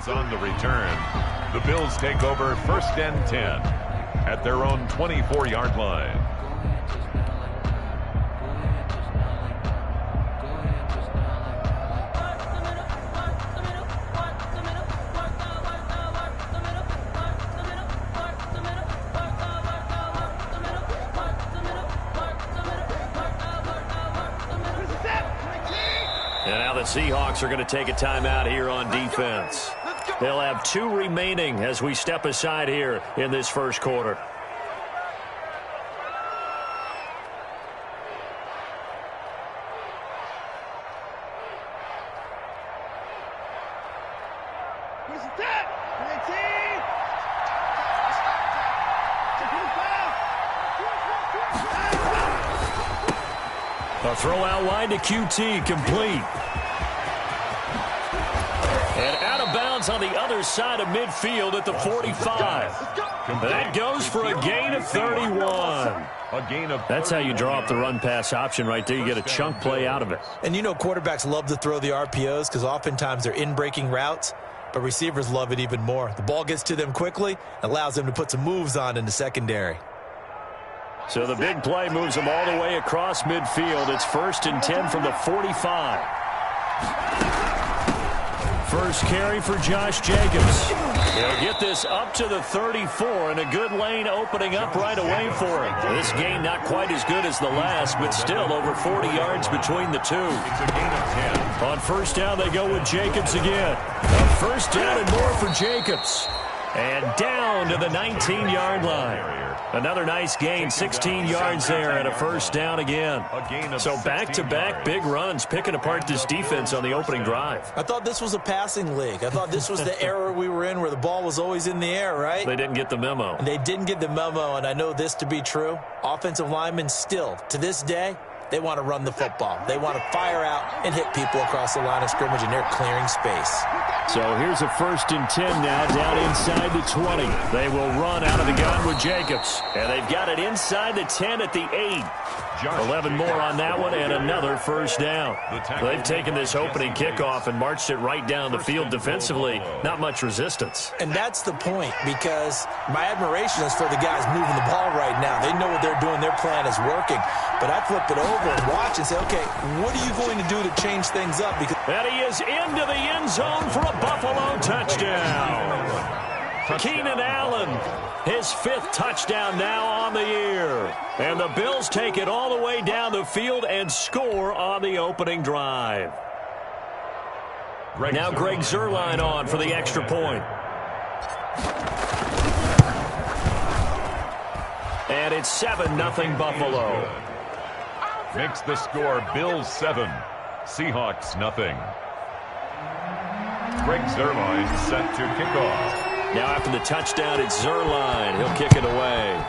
yards on the return. The Bills take over 1st and 10 at their own 24-yard line. And now the Seahawks are going to take a timeout here on defense. They'll have 2 remaining as we step aside here in this first quarter. A throw out wide to QT, complete. And out of bounds on the other side of midfield at the 45. That goes for a gain of 31. That's how you draw up the run-pass option right there. You get a chunk play out of it. And you know quarterbacks love to throw the RPOs because oftentimes they're in-breaking routes, but receivers love it even more. The ball gets to them quickly, allows them to put some moves on in the secondary. So the big play moves them all the way across midfield. It's 1st and 10 from the 45. First carry for Josh Jacobs. He'll get this up to the 34, and a good lane opening up right away for him. This gain not quite as good as the last, but still over 40 yards between the two. On 1st down, they go with Jacobs again. A 1st down and more for Jacobs. And down to the 19-yard line. Another nice gain, 16 yards there, and a 1st down again. So back-to-back big runs, picking apart this defense on the opening drive. I thought this was a passing league. I thought this was the era we were in where the ball was always in the air, right? They didn't get the memo. And they didn't get the memo, and I know this to be true. Offensive linemen still, to this day, they want to run the football. They want to fire out and hit people across the line of scrimmage, and they're clearing space. So here's a 1st and 10 now, down inside the 20. They will run out of the gun with Jacobs. And they've got it inside the 10 at the 8. 11 more on that one, and another 1st down. They've taken this opening kickoff and marched it right down the field defensively. Not much resistance. And that's the point, because my admiration is for the guys moving the ball right now. They know what they're doing. Their plan is working. But I flip it over and watch and say, okay, what are you going to do to change things up? Because and he is into the end zone for a Buffalo touchdown. Keenan Allen, his 5th touchdown now on the year. And the Bills take it all the way down the field and score on the opening drive. Now Greg Zuerlein on for the extra point. And it's 7-0 Buffalo. Makes the score Bills 7, Seahawks nothing. Greg Zuerlein set to kick off. Now after the touchdown, it's Zuerlein. He'll kick it away.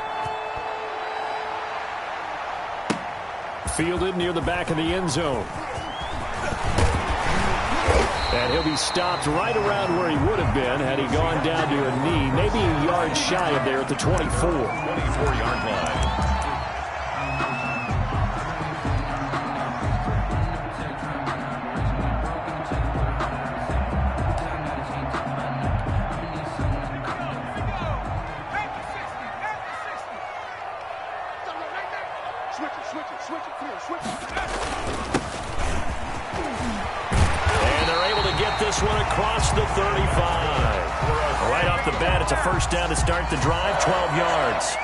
Fielded near the back of the end zone. And he'll be stopped right around where he would have been had he gone down to a knee, maybe a yard shy of there at the 24. 24-yard line. And they're able to get this one across the 35. Right off the bat, it's a 1st down to start the drive, 12 yards.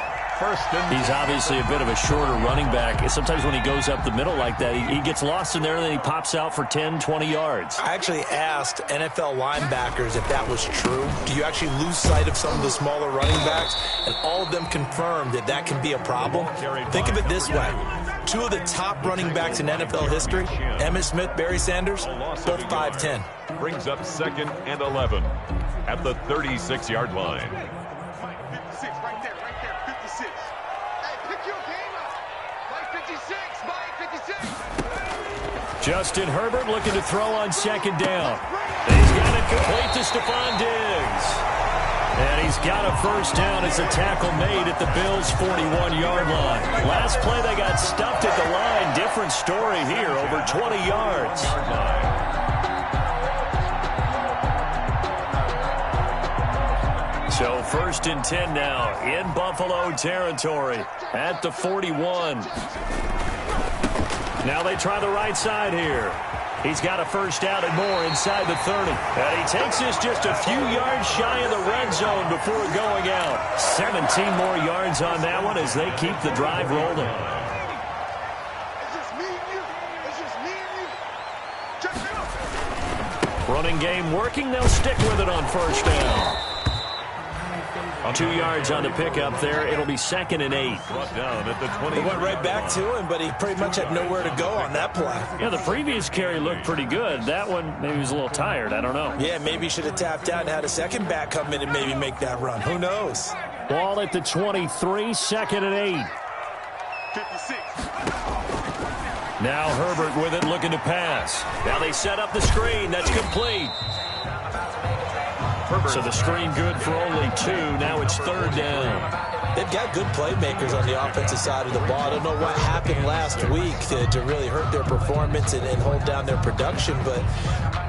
He's obviously a bit of a shorter running back. Sometimes when he goes up the middle like that, he gets lost in there and then he pops out for 10, 20 yards. I actually asked NFL linebackers if that was true. Do you actually lose sight of some of the smaller running backs? And all of them confirmed that that can be a problem. Think of it this way. 2 of the top running backs in NFL history, Emmitt Smith, Barry Sanders, both 5'10". Brings up 2nd and 11 at the 36-yard line. 56, right there, 56. Hey, pick your game up. Mike 56, Mike 56. Justin Herbert looking to throw on 2nd down. He's got it complete to Stephon Diggs. And he's got a 1st down as a tackle made at the Bills' 41-yard line. Last play, they got stuffed at the line. Different story here, over 20 yards. So 1st and 10 now in Buffalo territory at the 41. Now they try the right side here. He's got a first down and more inside the 30. And he takes this just a few yards shy of the red zone before going out. 17 more yards on that one as they keep the drive rolling. Running game working. They'll stick with it on first down. 2 yards on the pickup there. It'll be 2nd and 8. Brought down at the 20. They went right back to him, but he pretty much had nowhere to go on that play. Yeah, the previous carry looked pretty good. That one, maybe he was a little tired. I don't know. Yeah, maybe he should have tapped out and had a second back come in and maybe make that run. Who knows? Ball at the 23, 2nd and 8. 56. Now Herbert with it, looking to pass. Now they set up the screen. That's complete. So the screen good for only 2. Now it's 3rd down. They've got good playmakers on the offensive side of the ball. I don't know what happened last week to really hurt their performance and hold down their production, but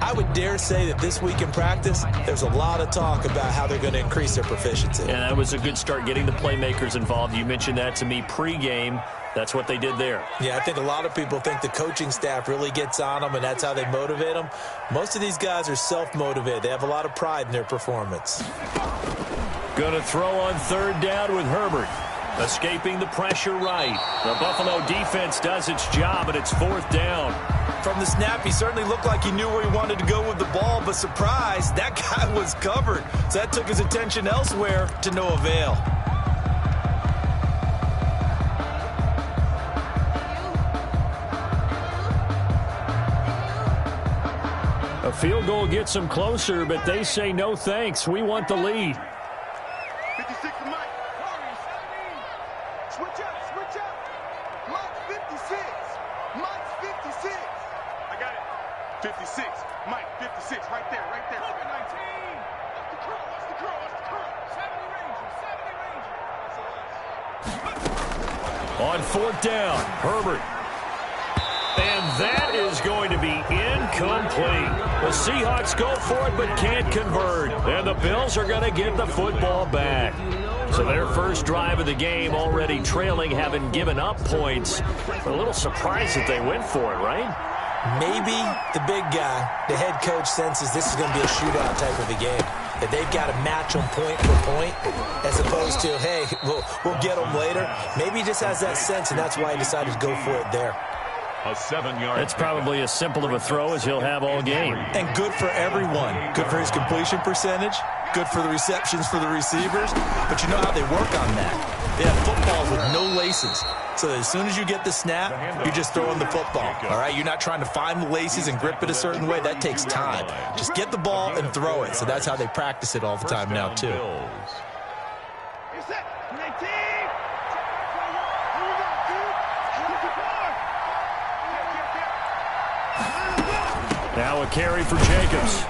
I would dare say that this week in practice, there's a lot of talk about how they're going to increase their proficiency. And that was a good start getting the playmakers involved. You mentioned that to me pregame. That's what they did there. Yeah, I think a lot of people think the coaching staff really gets on them, and that's how they motivate them. Most of these guys are self-motivated. They have a lot of pride in their performance. Going to throw on 3rd down with Herbert. Escaping the pressure right. The Buffalo defense does its job, and it's 4th down. From the snap, he certainly looked like he knew where he wanted to go with the ball, but surprise, that guy was covered. So that took his attention elsewhere to no avail. A field goal gets them closer, but they say no thanks. We want the lead. 56 to Mike. Switch up, switch up. Mike's 56. Mike's 56. I got it. 56. Mike, 56. Right there, right there. Open 19. What's the curl? What's the curl? What's the curl? 70 Ranger. 70 Ranger. On 4th down, Herbert. And that is going to be incomplete. The Seahawks go for it but can't convert. And the Bills are going to get the football back. So their first drive of the game already trailing, having given up points. A little surprised that they went for it, right? Maybe the big guy, the head coach, senses this is going to be a shootout type of a game. That they've got to match them point for point as opposed to, hey, we'll get them later. Maybe he just has that sense, and that's why he decided to go for it there. A 7-yard. That's probably as simple of a throw as he'll have all game. And good for everyone. Good for his completion percentage. Good for the receptions for the receivers. But you know how they work on that. They have footballs with no laces. So as soon as you get the snap, you're just throwing the football. All right? You're not trying to find the laces and grip it a certain way. That takes time. Just get the ball and throw it. So that's how they practice it all the time now, too. You're set. 19. Now a carry for Jacobs.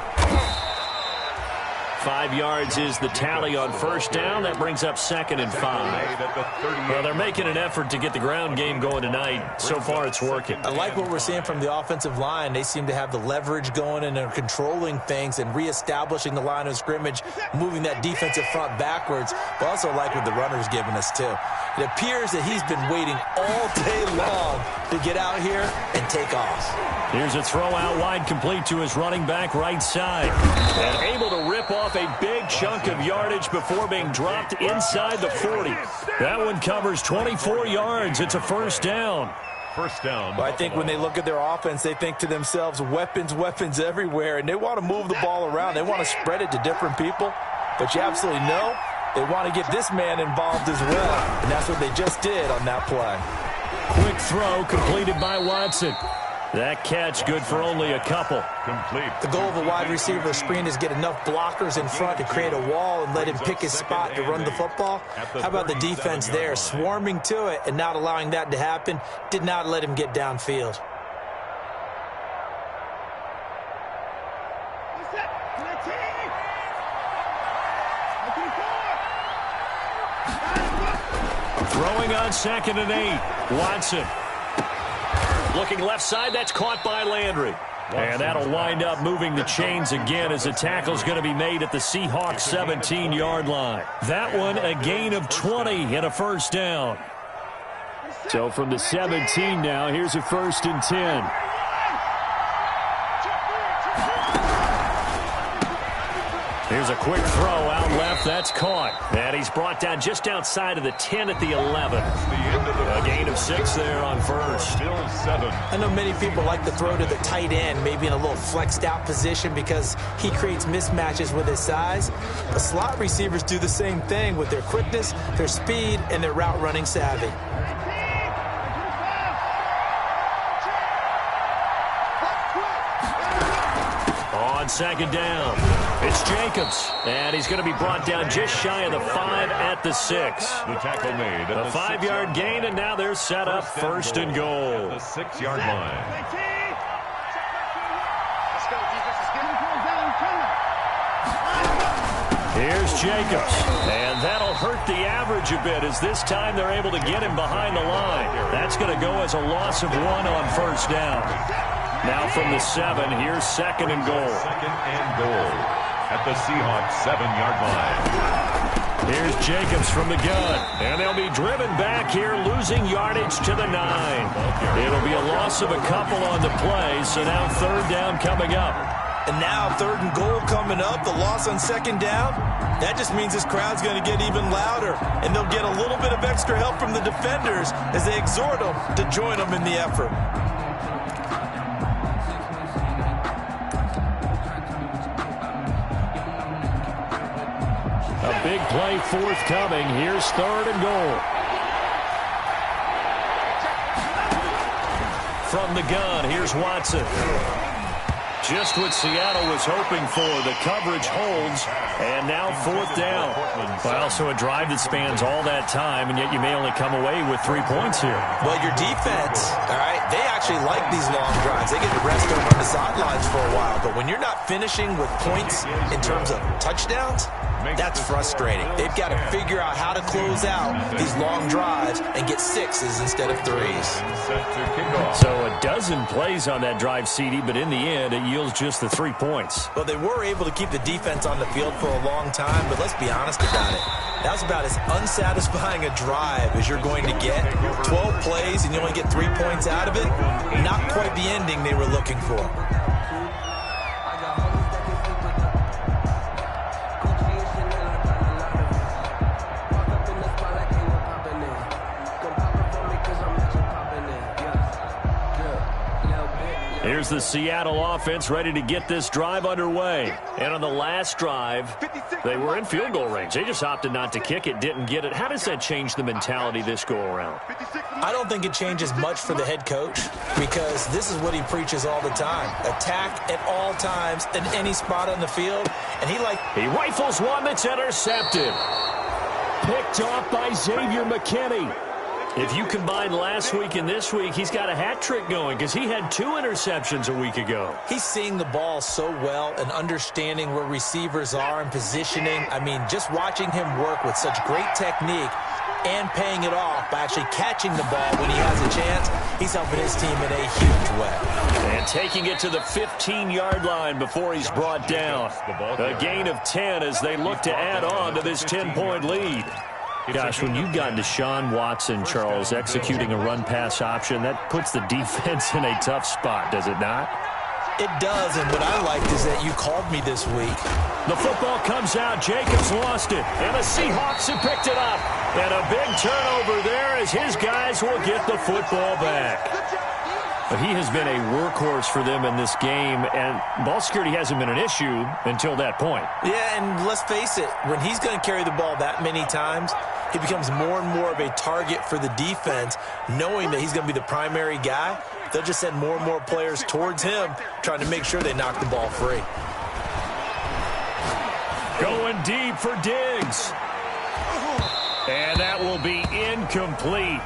5 yards is the tally on first down. That brings up 2nd and 5. Well, they're making an effort to get the ground game going tonight. So far, it's working. I like what we're seeing from the offensive line. They seem to have the leverage going and are controlling things and reestablishing the line of scrimmage, moving that defensive front backwards. But also like what the runner's giving us, too. It appears that he's been waiting all day long to get out here and take off. Here's a throw out wide, complete to his running back right side. And able to rip off a big chunk of yardage before being dropped inside the 40. That one covers 24 yards. It's a first down. First down. Well, I think when they look at their offense, they think to themselves, weapons, weapons everywhere, and they want to move the ball around. They want to spread it to different people. But you absolutely know they want to get this man involved as well, and that's what they just did on that play. Quick throw completed by Watson. That catch good for only a couple. Complete. The goal of a wide receiver screen is get enough blockers in front to create a wall and let him pick his spot to run the football. How about the defense there, swarming to it and not allowing that to happen? Did not let him get downfield. Throwing on 2nd and 8. Watson. Looking left side, that's caught by Landry. And that'll wind up moving the chains again as the tackle's going to be made at the Seahawks 17-yard line. That one a gain of 20 and a first down. So from the 17 now, here's a 1st and 10. Here's a quick throw out left. That's caught. And he's brought down just outside of the 10 at the 11. A gain of 6 there on first. Still 7. I know many people like to throw to the tight end, maybe in a little flexed out position because he creates mismatches with his size. But slot receivers do the same thing with their quickness, their speed, and their route running savvy. On 2nd down, it's Jacobs, and he's going to be brought down just shy of the 5 at the 6. The tackle made at the 5-yard gain, and now they're set up 1st and goal. At the 6-yard line. Here's Jacobs, and that'll hurt the average a bit as this time they're able to get him behind the line. That's going to go as a loss of 1 on 1st down. Now from the 7, here's 2nd and goal. 2nd and goal at the Seahawks 7-yard line. Here's Jacobs from the gun, and they'll be driven back here, losing yardage to the 9. It'll be a loss of a couple on the play, so now 3rd down coming up. And now 3rd and goal coming up, the loss on 2nd down. That just means this crowd's going to get even louder, and they'll get a little bit of extra help from the defenders as they exhort them to join them in the effort. A big play forthcoming. Here's 3rd and goal. From the gun, here's Watson. Just what Seattle was hoping for. The coverage holds, and now 4th down. Well, so a drive that spans all that time, and yet you may only come away with 3 points here. Well, your defense, all right, they actually like these long drives. They get to rest over on the sidelines for a while. But when you're not finishing with points in terms of touchdowns, that's frustrating. They've got to figure out how to close out these long drives and get 6s instead of 3s. So a dozen plays on that drive, CD, but in the end, it yields just the 3 points. Well, they were able to keep the defense on the field for a long time, but let's be honest about it. That was about as unsatisfying a drive as you're going to get. 12 plays and you only get 3 points out of it. Not quite the ending they were looking for. Here's the Seattle offense ready to get this drive underway. And on the last drive, they were in field goal range. They just opted not to kick it, didn't get it. How does that change the mentality this go-around? I don't think it changes much for the head coach because this is what he preaches all the time. Attack at all times in any spot on the field. And he rifles one that's intercepted. Picked off by Xavier McKinney. If you combine last week and this week, he's got a hat trick going because he had 2 interceptions a week ago. He's seeing the ball so well and understanding where receivers are and positioning. I mean, just watching him work with such great technique and paying it off by actually catching the ball when he has a chance, he's helping his team in a huge way. And taking it to the 15-yard line before he's brought down. A gain of 10 as they look to add on to this 10-point lead. Gosh, when you've got Deshaun Watson, Charles, executing a run-pass option, that puts the defense in a tough spot, does it not? It does, and what I liked is that you called me this week. The football comes out. Jacobs lost it, and the Seahawks have picked it up. And a big turnover there as his guys will get the football back. But he has been a workhorse for them in this game, and ball security hasn't been an issue until that point. Yeah, and let's face it, when he's going to carry the ball that many times, he becomes more and more of a target for the defense, knowing that he's going to be the primary guy. They'll just send more and more players towards him, trying to make sure they knock the ball free. Going deep for Diggs. And that will be incomplete.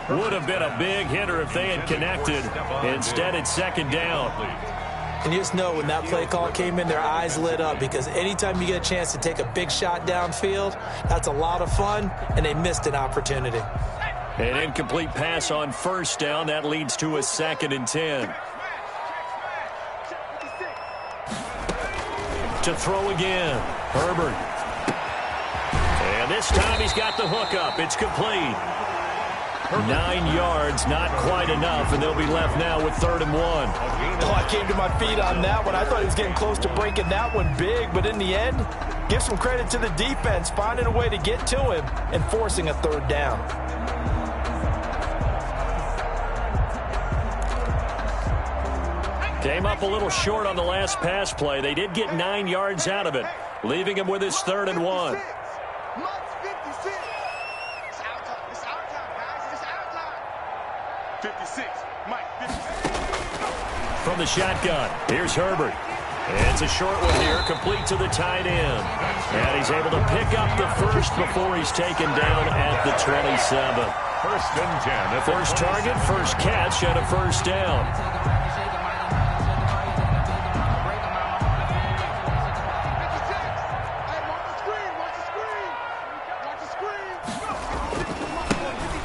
Would have been a big hitter if they had connected. Instead, it's 2nd down. And you just know when that play call came in, their eyes lit up because anytime you get a chance to take a big shot downfield, that's a lot of fun, and they missed an opportunity. An incomplete pass on 1st down. That leads to a 2nd and 10. to throw again. Herbert. And this time he's got the hook up. It's complete. 9 yards, not quite enough, and they'll be left now with 3rd and 1. Oh, I came to my feet on that one. I thought he was getting close to breaking that one big, but in the end, give some credit to the defense, finding a way to get to him and forcing a 3rd down. Came up a little short on the last pass play. They did get 9 yards out of it, leaving him with his 3rd and 1. 56. Mike, 56. From the shotgun, here's Herbert. It's a short one here, complete to the tight end. And he's able to pick up the first before he's taken down at the 27. 1st and 10. First target, first catch, and a 1st down.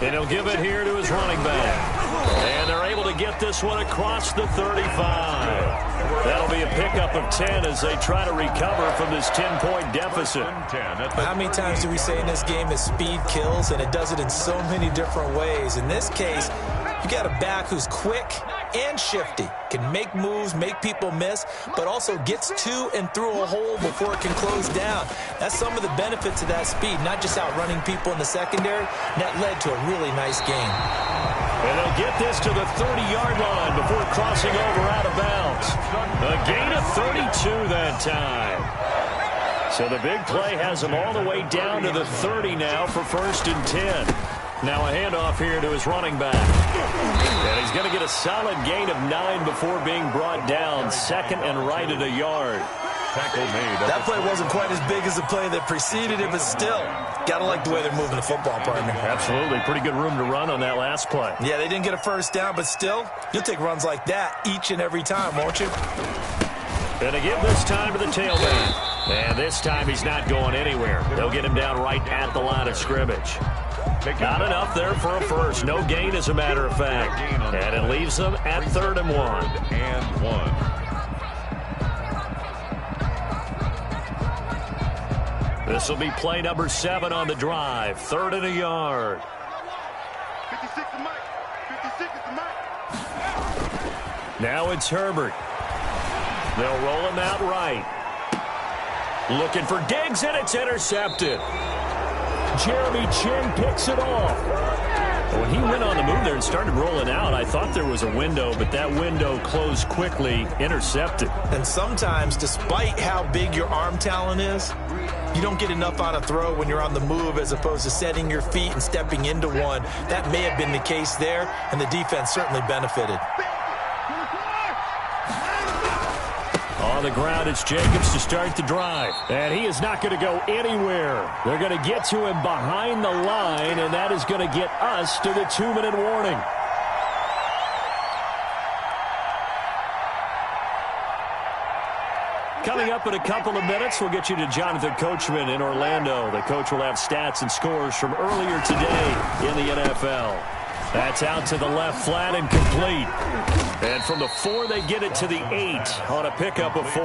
And he'll give it here to his running back. And they're able to get this one across the 35. That'll be a pickup of 10 as they try to recover from this 10-point deficit. How many times do we say in this game that speed kills, and it does it in so many different ways? In this case, you got a back who's quick and shifty, can make moves, make people miss, but also gets to and through a hole before it can close down. That's some of the benefits of that speed, not just outrunning people in the secondary. That led to a really nice game. And they'll get this to the 30-yard line before crossing over out of bounds. A gain of 32 that time. So the big play has him all the way down to the 30 now for 1st and 10. Now a handoff here to his running back. And he's going to get a solid gain of 9 before being brought down. 2nd and right at a yard. Tackle made. That play wasn't quite as big as the play that preceded it, but still, got to like the way they're moving the football, partner. Absolutely. Pretty good room to run on that last play. Yeah, they didn't get a 1st down, but still, you'll take runs like that each and every time, won't you? And they give this time to the tailback. And this time he's not going anywhere. They'll get him down right at the line of scrimmage. Not enough there for a 1st. No gain, as a matter of fact. And it leaves them at 3rd and 1. And 1. This will be play number 7 on the drive. 3rd and a yard. 56 is Mike. 56 is Mike. Now it's Herbert. They'll roll him out right. Looking for Diggs, and it's intercepted. Jeremy Chin picks it off. When he went on the move there and started rolling out, I thought there was a window, but that window closed quickly, intercepted. And sometimes, despite how big your arm talent is, you don't get enough on a throw when you're on the move as opposed to setting your feet and stepping into one. That may have been the case there, and the defense certainly benefited. On the ground, it's Jacobs to start the drive. And he is not going to go anywhere. They're going to get to him behind the line, and that is going to get us to the 2-minute warning. Coming up in a couple of minutes, we'll get you to Jonathan Coachman in Orlando. The coach will have stats and scores from earlier today in the NFL. That's out to the left flat and complete. And from the 4, they get it to the 8 on a pickup of 4.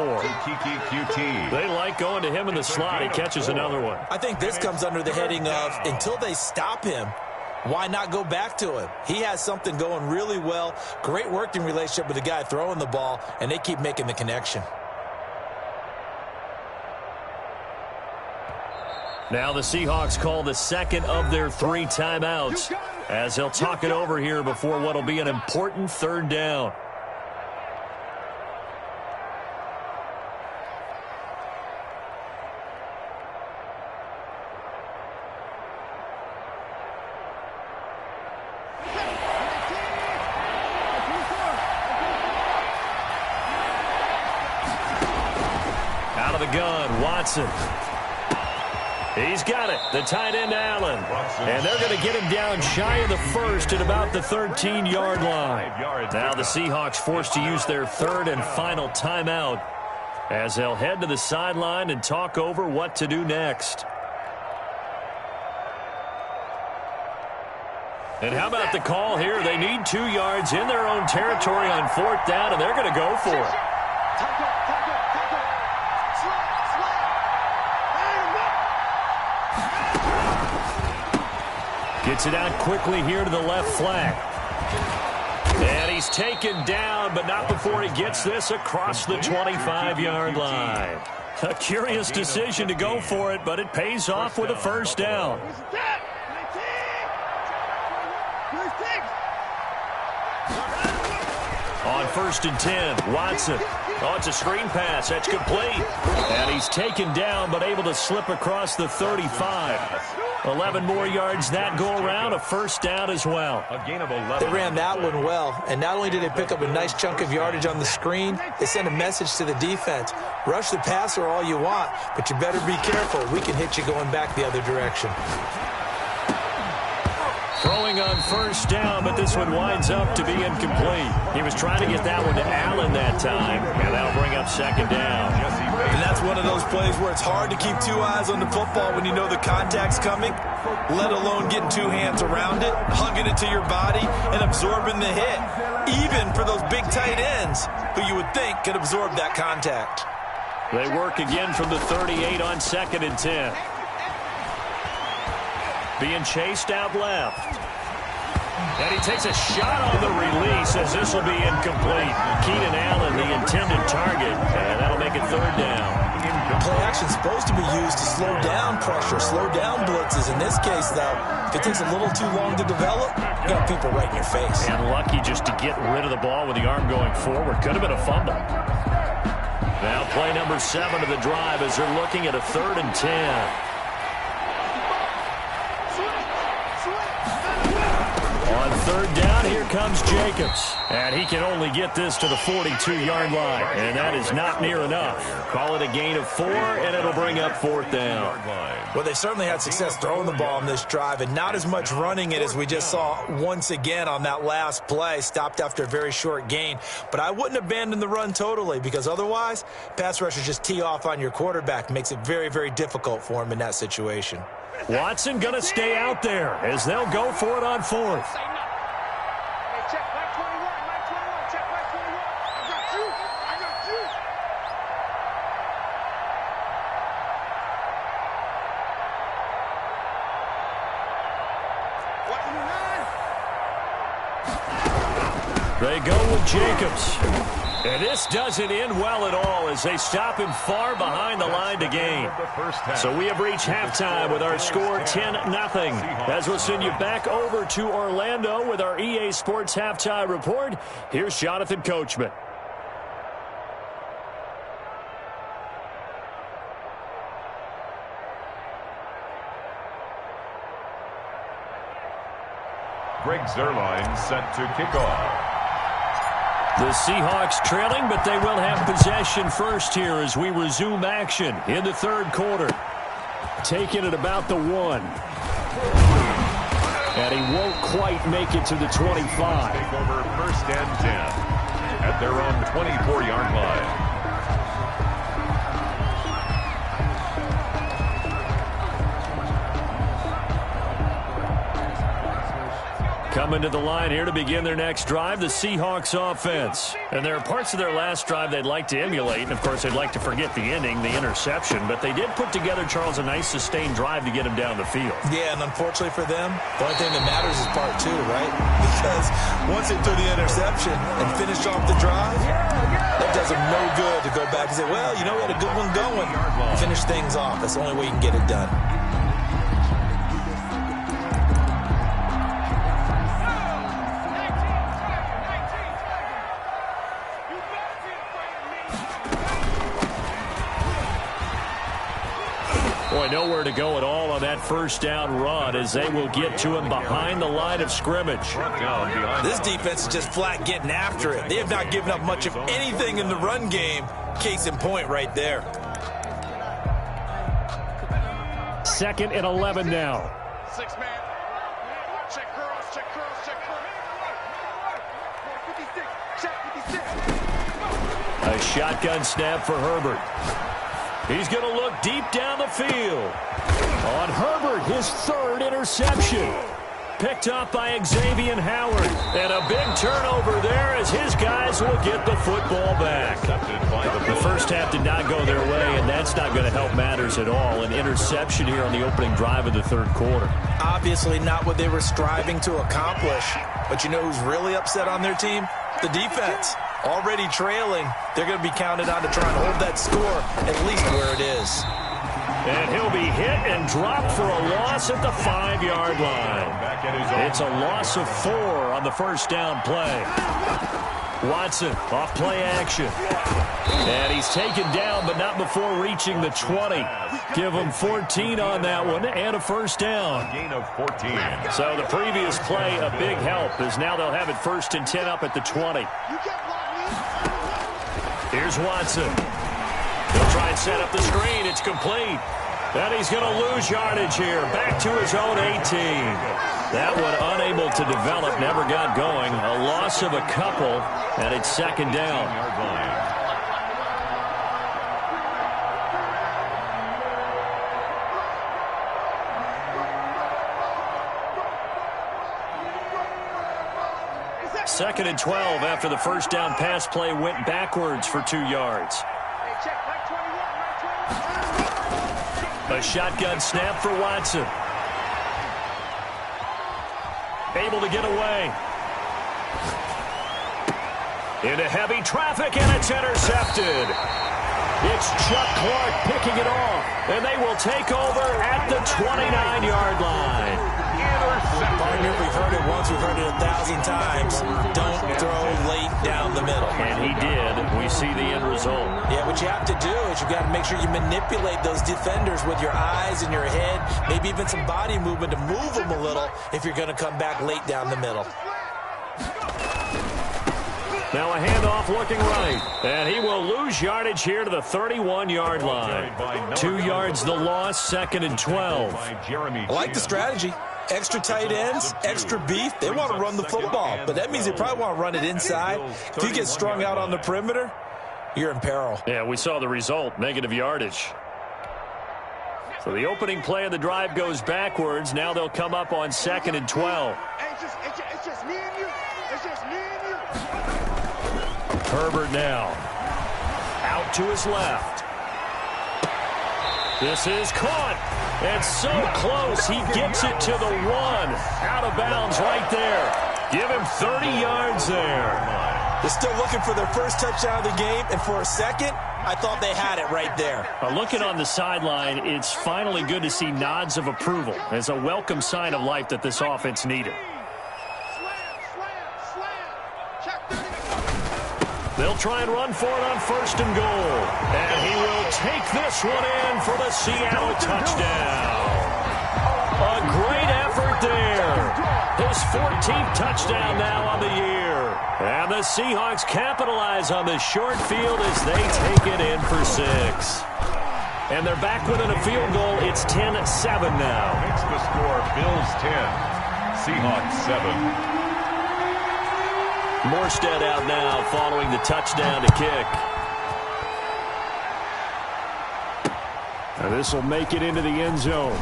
They like going to him in the slot. He catches another one. I think this comes under the heading of, until they stop him, why not go back to him? He has something going really well. Great working relationship with the guy throwing the ball, and they keep making the connection. Now the Seahawks call the 2nd of their 3 timeouts as they'll talk it over here before what will be an important 3rd down. Out of the gun, Watson. He's got it. The tight end, Allen. And they're going to get him down shy of the 1st at about the 13-yard line. Now the Seahawks forced to use their 3rd and final timeout as they'll head to the sideline and talk over what to do next. And how about the call here? They need 2 yards in their own territory on 4th down, and they're going to go for it. Gets it out quickly here to the left flank. And he's taken down, but not before he gets this across the 25-yard line. A curious decision to go for it, but it pays off with a first down. On 1st and 10, Watson. Oh, it's a screen pass. That's complete. And he's taken down, but able to slip across the 35. 11 more yards that go around, a first down as well. A gain of 11. They ran that one well, and not only did they pick up a nice chunk of yardage on the screen, they sent a message to the defense. Rush the passer all you want, but you better be careful. We can hit you going back the other direction. Throwing on first down, but this one winds up to be incomplete. He was trying to get that one to Allen that time, and that'll bring up second down. And that's one of those plays where it's hard to keep two eyes on the football when you know the contact's coming, let alone getting two hands around it, hugging it to your body, and absorbing the hit, even for those big tight ends who you would think could absorb that contact. They work again from the 38 on 2nd and 10. Being chased out left. And he takes a shot on the release as this will be incomplete. Keenan Allen, the intended target, and that'll make it third down. Play action is supposed to be used to slow down pressure, slow down blitzes. In this case, though, if it takes a little too long to develop, you got people right in your face. And lucky just to get rid of the ball with the arm going forward. Could have been a fumble. Now play number 7 of the drive as they're looking at a 3rd and 10. On 3rd down, here comes Jacobs. And he can only get this to the 42-yard line. And that is not near enough. Call it a gain of 4, and it'll bring up 4th down. Well, they certainly had success throwing the ball on this drive, and not as much running it as we just saw once again on that last play. Stopped after a very short gain. But I wouldn't abandon the run totally, because otherwise, pass rushers just tee off on your quarterback. Makes it very, very difficult for him in that situation. Watson going to stay out there as they'll go for it on 4th. They go with Jacobs. And this doesn't end well at all as they stop him far behind the line to gain. So we have reached halftime with our score 10-0. As we'll send you back over to Orlando with our EA Sports Halftime Report, here's Jonathan Coachman. Greg Zuerlein set to kick off. The Seahawks trailing, but they will have possession first here as we resume action in the 3rd quarter. Taking it about the 1. And he won't quite make it to the 25. Take over 1st and 10 at their own 24-yard line. Coming to the line here to begin their next drive, the Seahawks offense. And there are parts of their last drive they'd like to emulate. And, of course, they'd like to forget the ending, the interception. But they did put together, Charles, a nice sustained drive to get him down the field. Yeah, and unfortunately for them, the only thing that matters is part 2, right? Because once they threw the interception and finished off the drive, that does them no good to go back and say, well, you know, we had a good one going. Finish things off. That's the only way you can get it done. Boy, nowhere to go at all on that first down run as they will get to him behind the line of scrimmage. This defense is just flat getting after it. They have not given up much of anything in the run game. Case in point right there. 2nd and 11 now. 6 man. Check curls, check curls, check curls. 56, check 56. A shotgun snap for Herbert. He's going to look deep down the field. On Herbert, his 3rd interception. Picked up by Xavier Howard. And a big turnover there as his guys will get the football back. The first half did not go their way, and that's not going to help matters at all. An interception here on the opening drive of the third quarter. Obviously not what they were striving to accomplish. But you know who's really upset on their team? The defense. Already trailing, they're going to be counted on to try and hold that score at least where it is. And he'll be hit and dropped for a loss at the 5-yard line. It's a loss of 4 on the first down play. Watson off play action. And he's taken down, but not before reaching the 20. Give him 14 on that one and a first down. Gain of 14. So the previous play, a big help, as now they'll have it 1st and 10 up at the 20. Here's Watson. He'll try and set up the screen. It's complete. And he's going to lose yardage here. Back to his own 18. That one unable to develop, never got going. A loss of a couple, and it's 2nd down. Second and 12 after the first down pass play went backwards for 2 yards. A shotgun snap for Watson. Able to get away. Into heavy traffic, and it's intercepted. It's Chuck Clark picking it off, and they will take over at the 29-yard line. Partner, we've heard it once, we've heard it 1,000 times. Don't throw late down the middle. And he did. We see the end result. Yeah, what you have to do is you've got to make sure you manipulate those defenders with your eyes and your head, maybe even some body movement to move them a little if you're going to come back late down the middle. Now a handoff looking right. And he will lose yardage here to the 31-yard line. 2 yards the loss, 2nd and 12. I like the strategy. Extra tight ends, extra beef. They want to run the football, but that means they probably want to run it inside. If you get strung out on the perimeter, you're in peril. Yeah, we saw the result, negative yardage. So the opening play of the drive goes backwards. Now they'll come up on 2nd and 12. It's just me and you. It's just me and you. Herbert now. Out to his left. This is caught. It's so close. He gets it to the 1. Out of bounds right there. Give him 30 yards there. They're still looking for their first touchdown of the game, and for a second, I thought they had it right there. Looking on the sideline, it's finally good to see nods of approval. It's a welcome sign of life that this offense needed. They'll try and run for it on 1st and goal. And he will take this one in for the Seattle touchdown. A great effort there. His 14th touchdown now on the year. And the Seahawks capitalize on this short field as they take it in for 6. And they're back within a field goal. It's 10-7 now. Makes the score Bills 10, Seahawks 7. Morstead out now following the touchdown to kick. Now this will make it into the end zone.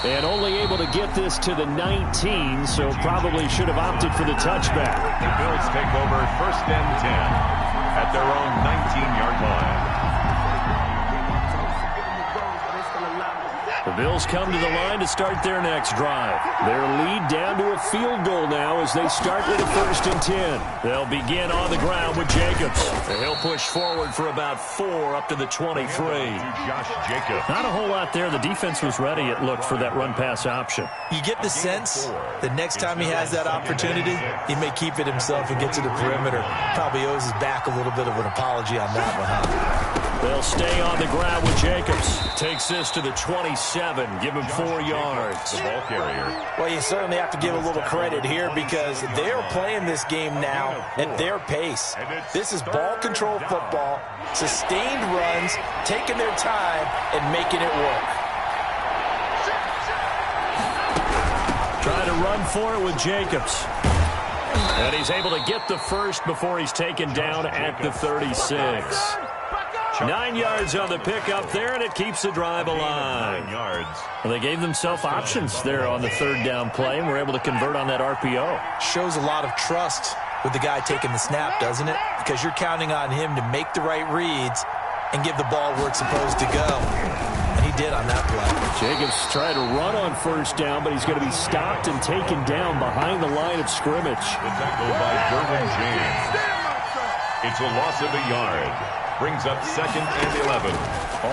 And only able to get this to the 19, so probably should have opted for the touchback. The Bills take over 1st and 10 at their own 19-yard line. The Bills come to the line to start their next drive. Their lead down to a field goal now as they start with a 1st and 10. They'll begin on the ground with Jacobs. And he'll push forward for about 4 up to the 23. Josh Jacobs. Not a whole lot there. The defense was ready, it looked, for that run-pass option. You get the sense that next time he has that opportunity, he may keep it himself and get to the perimeter. Probably owes his back a little bit of an apology on that one, huh? They'll stay on the ground with Jacobs. Takes this to the 27. Give him 4 yards. The ball carrier. Well, you certainly have to give a little credit here because they're playing this game now at their pace. This is ball control football, sustained runs, taking their time and making it work. Trying to run for it with Jacobs. And he's able to get the first before he's taken down at the 36. 9 yards on the pickup there, and it keeps the drive alive. 9 yards. Well, they gave themselves options there on the third down play, and were able to convert on that RPO. Shows a lot of trust with the guy taking the snap, doesn't it? Because you're counting on him to make the right reads and give the ball where it's supposed to go. And he did on that play. Jacobs tried to run on first down, but he's going to be stopped and taken down behind the line of scrimmage. The tackle by Derwin James. It's a loss of a yard. Brings up 2nd and 11.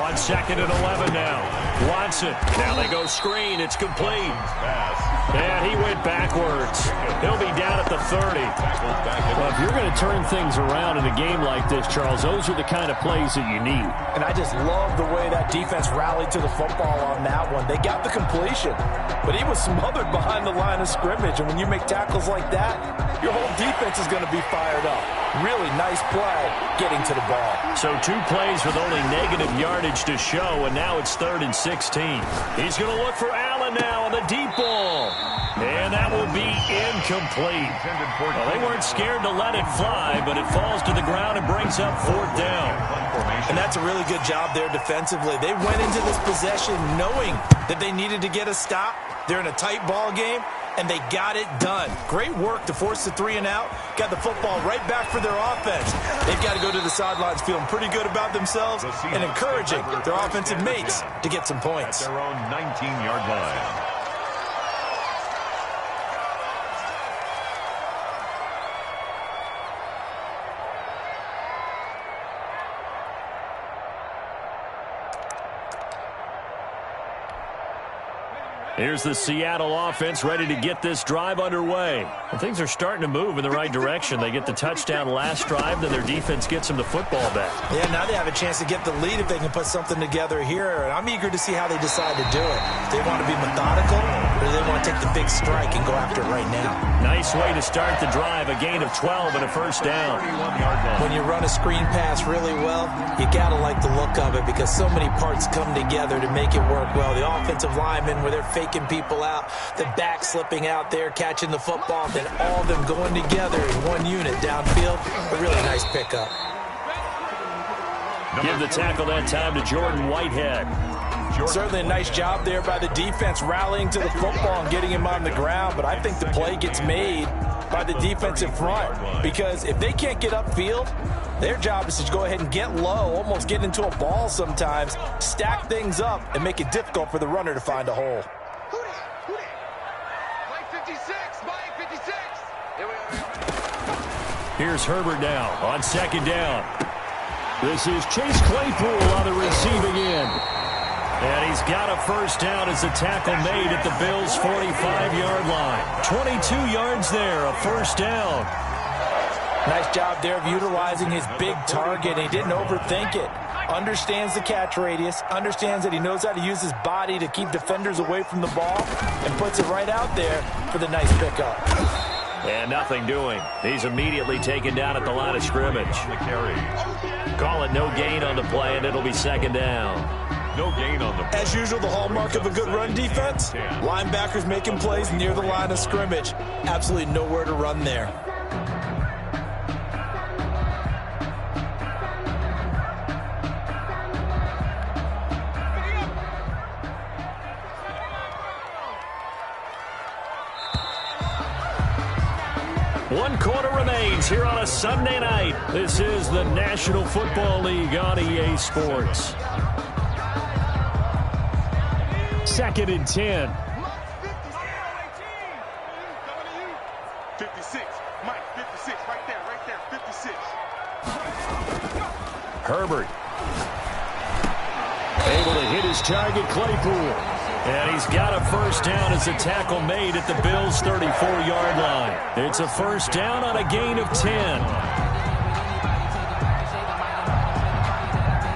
On 2nd and 11 now. Watson. Now they go screen. It's complete. And he went backwards. He'll be down at the 30. Well, if you're going to turn things around in a game like this, Charles, those are the kind of plays that you need. And I just love the way that defense rallied to the football on that one. They got the completion, but he was smothered behind the line of scrimmage. And when you make tackles like that, your whole defense is going to be fired up. Really nice play getting to the ball. So 2 plays with only negative yardage to show, and now it's 3rd and 16. He's going to look for Allen now on the deep ball. And that will be incomplete. Well, they weren't scared to let it fly, but it falls to the ground and brings up 4th down. And that's a really good job there defensively. They went into this possession knowing that they needed to get a stop. They're in a tight ball game, and they got it done. Great work to force the 3 and out. Got the football right back for their offense. They've got to go to the sidelines feeling pretty good about themselves and encouraging their offensive mates to get some points. At their own 19-yard line. Here's the Seattle offense ready to get this drive underway. Well, things are starting to move in the right direction. They get the touchdown last drive, then their defense gets them the football back. Yeah, now they have a chance to get the lead if they can put something together here. And I'm eager to see how they decide to do it. Do they want to be methodical, or do they want to take the big strike and go after it right now? Nice way to start the drive. A gain of 12 and a first down. When you run a screen pass really well, you got to like the look of it because so many parts come together to make it work well. The offensive linemen, where they're faking people out, the back slipping out there, catching the football, then all of them going together in one unit downfield. A really nice pickup. Give the tackle that time to Jordan Whitehead. Certainly a nice job there by the defense rallying to the football and getting him on the ground, but I think the play gets made by the defensive front because if they can't get upfield, their job is to go ahead and get low, almost get into a ball sometimes, stack things up, and make it difficult for the runner to find a hole. Here's Herbert now on 2nd down. This is Chase Claypool on the receiving end. And he's got a first down as the tackle made at the Bills' 45-yard line. 22 yards there, a first down. Nice job there of utilizing his big target. He didn't overthink it. Understands the catch radius, understands that he knows how to use his body to keep defenders away from the ball, and puts it right out there for the nice pickup. And nothing doing. He's immediately taken down at the line of scrimmage. Call it no gain on the play, and it'll be 2nd down. No gain on the play. As usual, the hallmark of a good run defense, linebackers making plays near the line of scrimmage. Absolutely nowhere to run there. One quarter remains here on a Sunday night. This is the National Football League on EA Sports. 2nd and 10. 56. Mike, 56. Right there, 56. Herbert. Able to hit his target, Claypool. And he's got a first down as the tackle made at the Bills' 34-yard line. It's a first down on a gain of 10.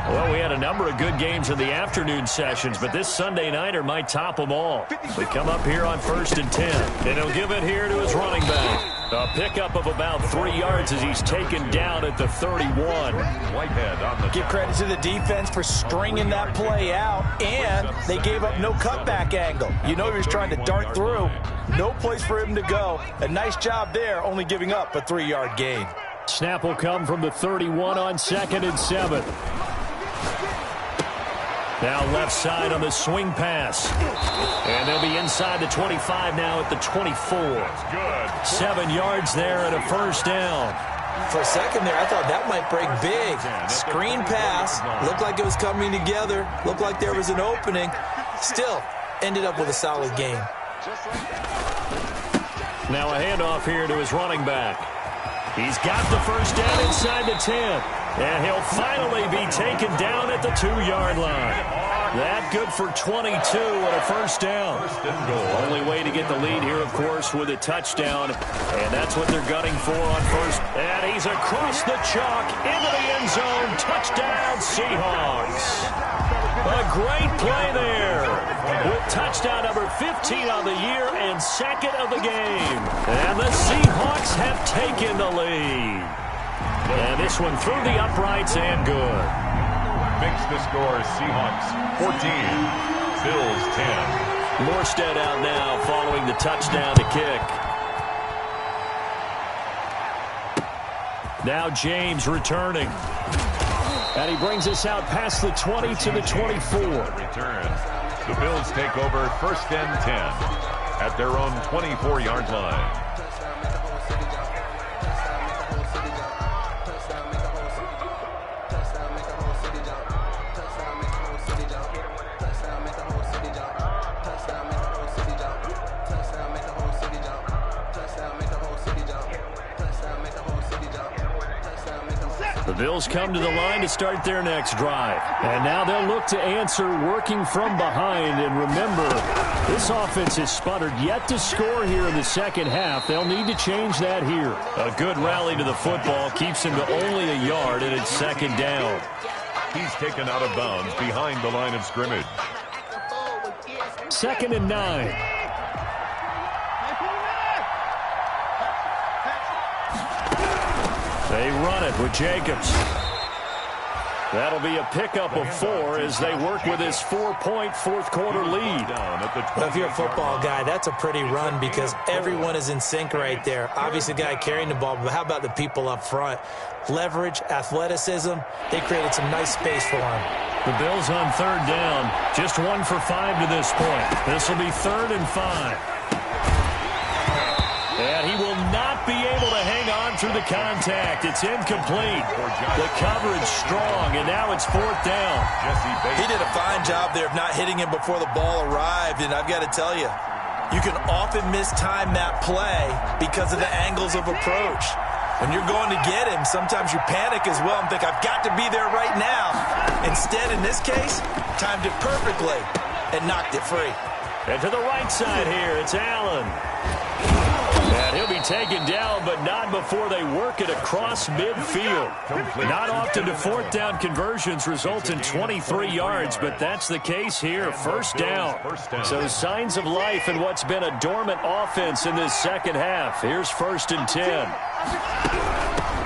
Well, we had a number of good games in the afternoon sessions, but this Sunday nighter might top them all. We come up here on 1st and 10, and he'll give it here to his running back. A pickup of about 3 yards as he's taken down at the 31. Whitehead on the Give credit to the defense for stringing that play out, and they gave up no cutback angle. You know he was trying to dart through. No place for him to go. A nice job there, only giving up a 3-yard gain. Snap will come from the 31 on 2nd and 7. Now left side on the swing pass. And they'll be inside the 25 now at the 24. Good. 7 yards there and a first down. For a second there, I thought that might break big. Screen pass. Looked like it was coming together. Looked like there was an opening. Still, ended up with a solid game. Now a handoff here to his running back. He's got the first down inside the 10. And he'll finally be taken down at the 2-yard line. That good for 22 and a first down. Only way to get the lead here, of course, with a touchdown. And that's what they're gunning for on first. And he's across the chalk into the end zone. Touchdown, Seahawks. A great play there. With touchdown number 15 on the year and second of the game. And the Seahawks have taken the lead. And this one through the uprights and good. Makes the score Seahawks 14, Bills 10. Morstead out now following the touchdown to kick. Now James returning. And he brings us out past the 20 to the 24. Return. The Bills take over first and 10 at their own 24-yard line. The Bills come to the line to start their next drive. And now they'll look to answer working from behind. And remember, this offense has sputtered yet to score here in the second half. They'll need to change that here. A good rally to the football keeps him to only a yard, and it's second down. He's taken out of bounds behind the line of scrimmage. 2nd and 9. They run it with Jacobs. That'll be a pickup of 4 as they work with his 4-point fourth-quarter lead. Well, if you're a football guy, that's a pretty run because everyone is in sync right there. Obviously, the guy carrying the ball, but how about the people up front? Leverage, athleticism, they created some nice space for him. The Bills on 3rd down, just 1 for 5 to this point. This will be 3rd and 5. And he will not be able to hang on through the contact. It's incomplete. The coverage strong, and now it's 4th down. He did a fine job there of not hitting him before the ball arrived, and I've got to tell you, you can often mistime that play because of the angles of approach. When you're going to get him, sometimes you panic as well and think, I've got to be there right now. Instead, in this case, timed it perfectly and knocked it free. And to the right side here, it's Allen. And he'll be taken down, but not before they work it across midfield. Not often do 4th down conversions result in 23 yards, but that's the case here. First down. So signs of life in what's been a dormant offense in this second half. Here's 1st and 10.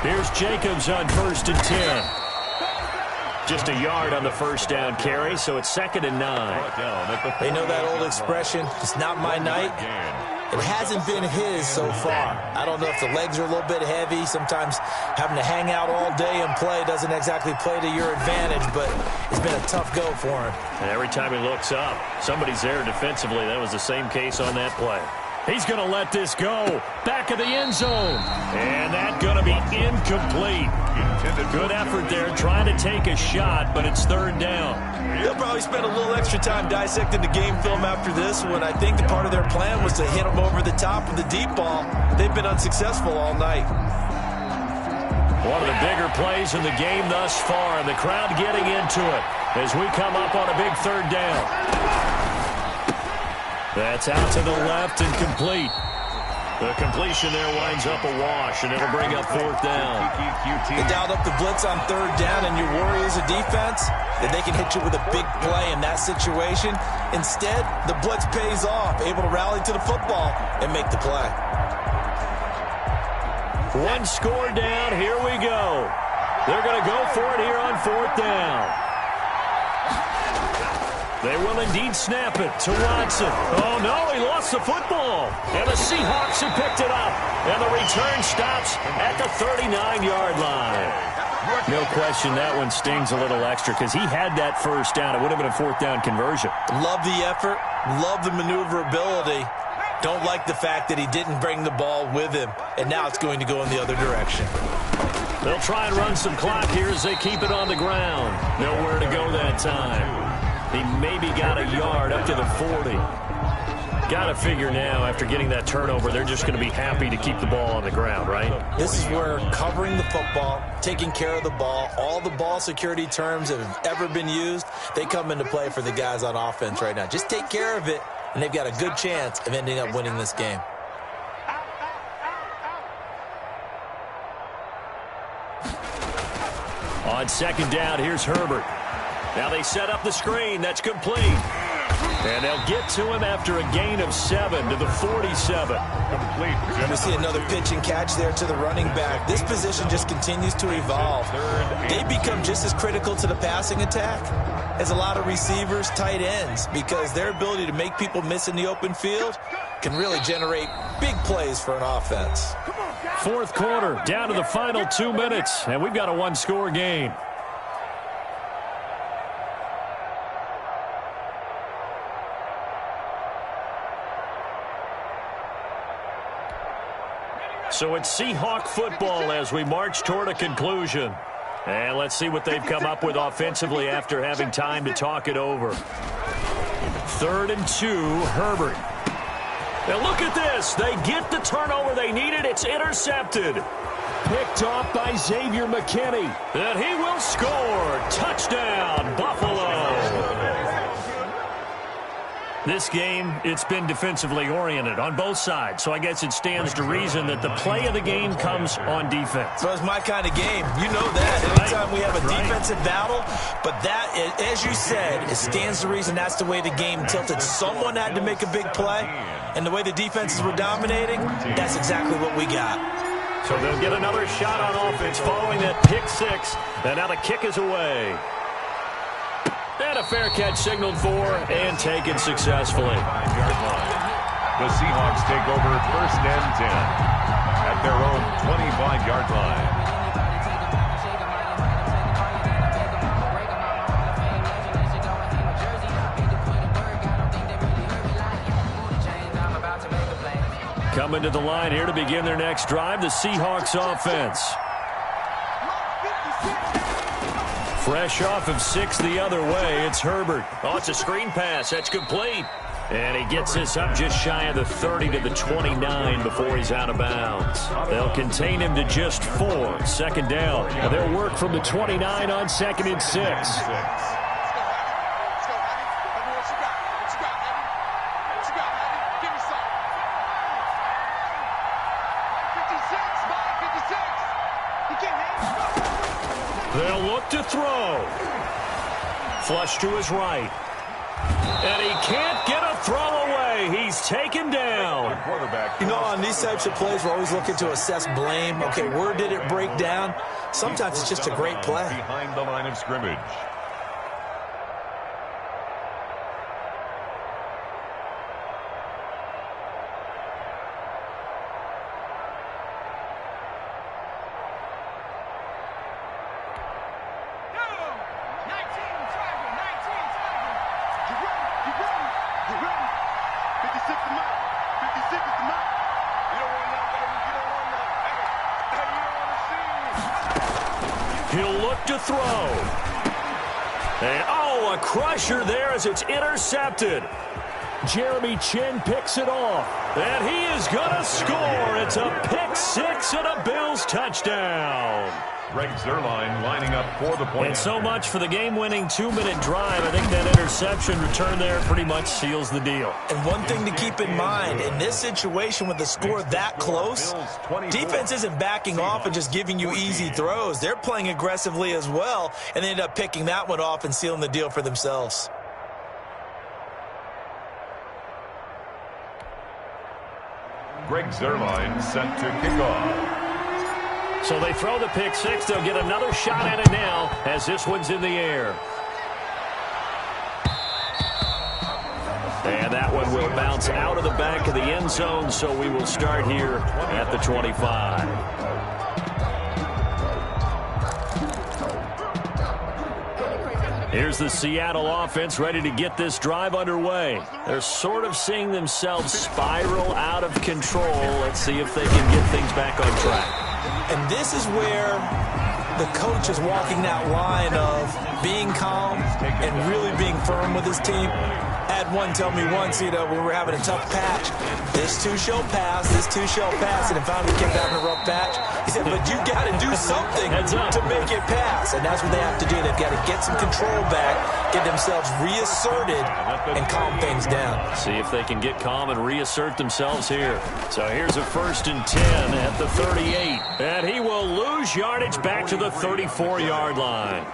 Here's Jacobs on 1st and 10. Just a yard on the first down carry, so it's 2nd and 9. They know that old expression, it's not my night. It hasn't been his so far. I don't know if the legs are a little bit heavy. Sometimes having to hang out all day and play doesn't exactly play to your advantage, but it's been a tough go for him. And every time he looks up, somebody's there defensively. That was the same case on that play. He's going to let this go. Back of the end zone. And that's going to be incomplete. Good effort there trying to take a shot, but it's 3rd down. They'll probably spend a little extra time dissecting the game film after this one. I think the part of their plan was to hit them over the top with the deep ball. They've been unsuccessful all night. One of the bigger plays in the game thus far, and the crowd getting into it as we come up on a big 3rd down. That's out to the left and complete. The completion there winds up a wash, and it'll bring up 4th down. They dialed up the blitz on 3rd down, and you worry as a defense that they can hit you with a big play in that situation. Instead, the blitz pays off, able to rally to the football and make the play. 1 score down. Here we go. They're going to go for it here on 4th down. They will indeed snap it to Watson. Oh, no, he lost the football. And the Seahawks have picked it up. And the return stops at the 39-yard line. No question that one stings a little extra because he had that first down. It would have been a fourth down conversion. Love the effort. Love the maneuverability. Don't like the fact that he didn't bring the ball with him, and now it's going to go in the other direction. They'll try and run some clock here as they keep it on the ground. Nowhere to go that time. He maybe got a yard up to the 40. Got to figure now, after getting that turnover, they're just going to be happy to keep the ball on the ground, right? This is where covering the football, taking care of the ball, all the ball security terms that have ever been used, they come into play for the guys on offense right now. Just take care of it, and they've got a good chance of ending up winning this game. On second down, here's Herbert. Now they set up the screen. That's complete. And they'll get to him after a gain of 7 to the 47. Complete. We see another pitch and catch there to the running back. This position just continues to evolve. They become just as critical to the passing attack as a lot of receivers, tight ends, because their ability to make people miss in the open field can really generate big plays for an offense. Fourth quarter, down to the final 2 minutes, and we've got a one-score game. So it's Seahawk football as we march toward a conclusion. And let's see what they've come up with offensively after having time to talk it over. 3rd and 2, Herbert. Now look at this. They get the turnover they needed. It's intercepted. Picked off by Xavier McKinney. And he will score. Touchdown, Buffalo. This game, it's been defensively oriented on both sides, so I guess it stands to reason that the play of the game comes on defense. So it's my kind of game. You know that. Anytime we have a defensive battle, but that, as you said, it stands to reason that's the way the game tilted. Someone had to make a big play, and the way the defenses were dominating, that's exactly what we got. So they'll get another shot on offense following that pick six, and now the kick is away. And a fair catch signaled for and taken successfully. The Seahawks take over 1st and 10 at their own 25-yard line. Coming to the line here to begin their next drive, the Seahawks offense. Fresh off of 6 the other way, it's Herbert. Oh, it's a screen pass. That's complete. And he gets this up just shy of the 30 to the 29 before he's out of bounds. They'll contain him to just 4. 2nd down. And they'll work from the 29 on 2nd and 6. They'll look to throw. Flush to his right. And he can't get a throw away. He's taken down. You know, on these types of plays, we're always looking to assess blame. Okay, where did it break down? Sometimes it's just a great play. Behind the line of scrimmage. He'll look to throw. And, oh, a crusher there as it's intercepted. Jeremy Chin picks it off. And he is going to score. It's a pick six and a Bills touchdown. Greg Zuerlein lining up for the point. And so much for the game-winning 2-minute drive. I think that interception return there pretty much seals the deal. And one thing to keep in mind, in this situation with the score that close, defense isn't backing off and just giving you easy throws. They're playing aggressively as well, and they end up picking that one off and sealing the deal for themselves. Greg Zuerlein set to kick off. So they throw the pick six. They'll get another shot at it now as this one's in the air. And that one will bounce out of the back of the end zone, so we will start here at the 25. Here's the Seattle offense ready to get this drive underway. They're sort of seeing themselves spiral out of control. Let's see if they can get things back on track. And this is where the coach is walking that line of being calm and really being firm with his team. I had one tell me once, when we were having a tough patch, this too shall pass, this too shall pass, and if I kept having a rough patch, he said, but you got to do something to make it pass, and that's what they have to do. They've got to get some control back, get themselves reasserted, and calm things down. See if they can get calm and reassert themselves here. So here's a 1st and 10 at the 38, and he will lose yardage back to the 34-yard line.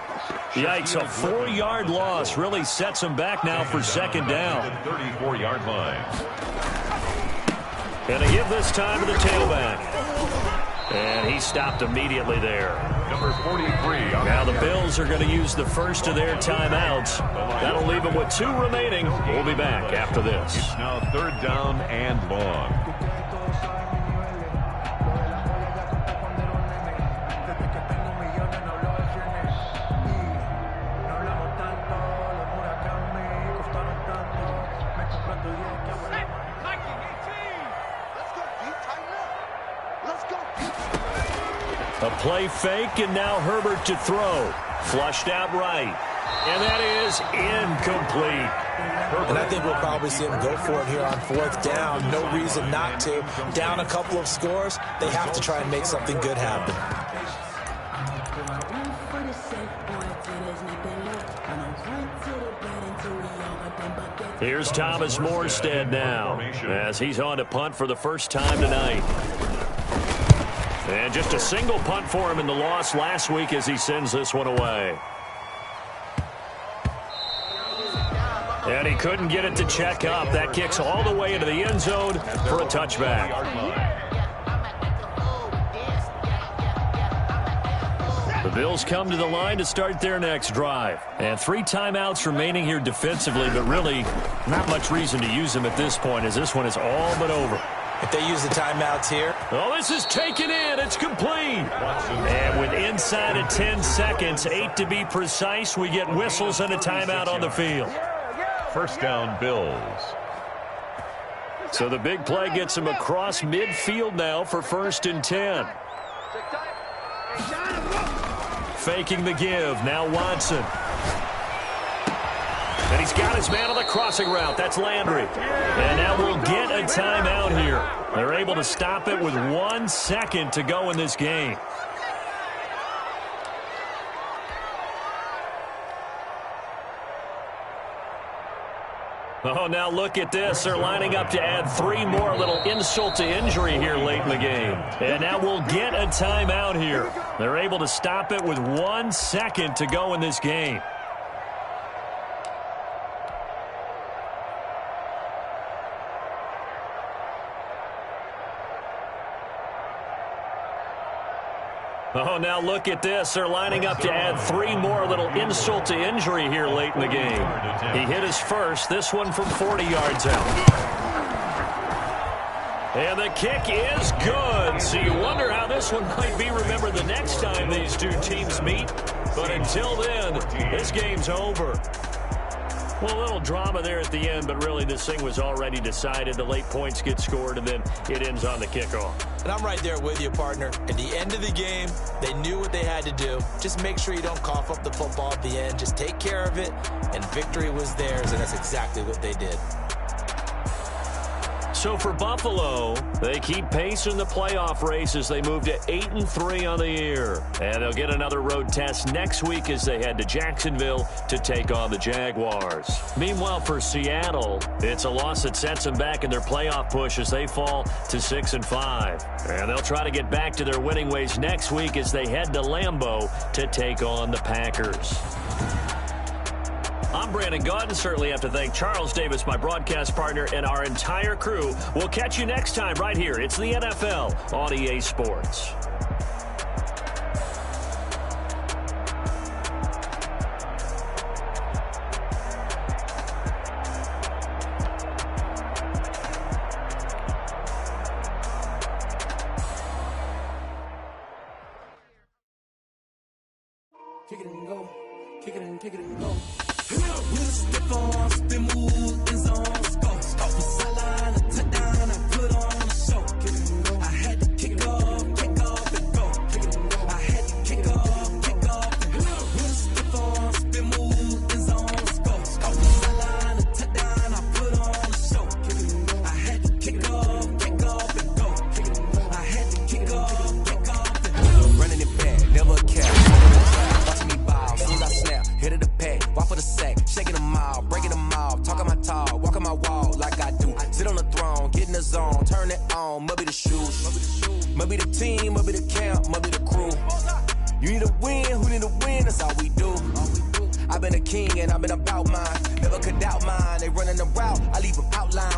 Yikes, a 4-yard loss really sets him back now for 2nd down. 34-yard line. And they give this time to the tailback. And he stopped immediately there. Number 43. Now the Bills are going to use the first of their timeouts. That'll leave them with 2 remaining. We'll be back after this. It's now 3rd down and long. A play fake, and now Herbert to throw. Flushed out right. And that is incomplete. And I think we'll probably see him go for it here on 4th down. No reason not to. Down a couple of scores, they have to try and make something good happen. Here's Thomas Morstead now, as he's on to punt for the first time tonight. And just a single punt for him in the loss last week as he sends this one away. And he couldn't get it to check up. That kicks all the way into the end zone for a touchback. The Bills come to the line to start their next drive. And 3 timeouts remaining here defensively, but really not much reason to use them at this point as this one is all but over. If they use the timeouts here. Oh, this is taken in. It's complete. And with inside of 10 seconds, 8 to be precise, we get whistles and a timeout on the field. 1st down, Bills. So the big play gets him across midfield now for 1st and 10. Faking the give. Now Watson. And he's got his man on the crossing route. That's Landry. And now we'll get a timeout here. They're able to stop it with 1 second to go in this game. Oh, now look at this. They're lining up to add 3 more. Little insult to injury here late in the game. And now we'll get a timeout here. They're able to stop it with 1 second to go in this game. Oh, now look at this. They're lining up to add 3 more. Little insult to injury here late in the game. He hit his first. This one from 40 yards out. And the kick is good. So you wonder how this one might be remembered the next time these 2 teams meet. But until then, this game's over. Well, a little drama there at the end, but really this thing was already decided. The late points get scored, and then it ends on the kickoff. And I'm right there with you, partner. At the end of the game, they knew what they had to do. Just make sure you don't cough up the football at the end. Just take care of it, and victory was theirs, and that's exactly what they did. So for Buffalo, they keep pace in the playoff race as they move to 8-3 on the year. And they'll get another road test next week as they head to Jacksonville to take on the Jaguars. Meanwhile, for Seattle, it's a loss that sets them back in their playoff push as they fall to 6-5. And they'll try to get back to their winning ways next week as they head to Lambeau to take on the Packers. I'm Brandon Gaudin. Certainly have to thank Charles Davis, my broadcast partner, and our entire crew. We'll catch you next time right here. It's the NFL on EA Sports. Kick it and go. Kick it and go. kick it and go. With a stiff on, spin move, in zone, go. Off the sideline, a touchdown, I put on a show. I had to kick off and go. I had to kick off and go. With a stiff on, spin move, in zone, go. Off the sideline, a touchdown, I put on a show. I had to kick off and go. I had to kick off and go. Running it back, never a cap. Watching me ball, soon as I snap, hit of the pack, walk for the sack, shaking them all, breaking them off, talking my talk, walking my wall like I do. Sit on the throne, get in the zone, turn it on, must be the shoes, must be the team, must be the camp, must be the crew. You need a win, who need a win, that's all we do. I've been a king and I've been about mine, never could doubt mine. They running the route, I leave them outline,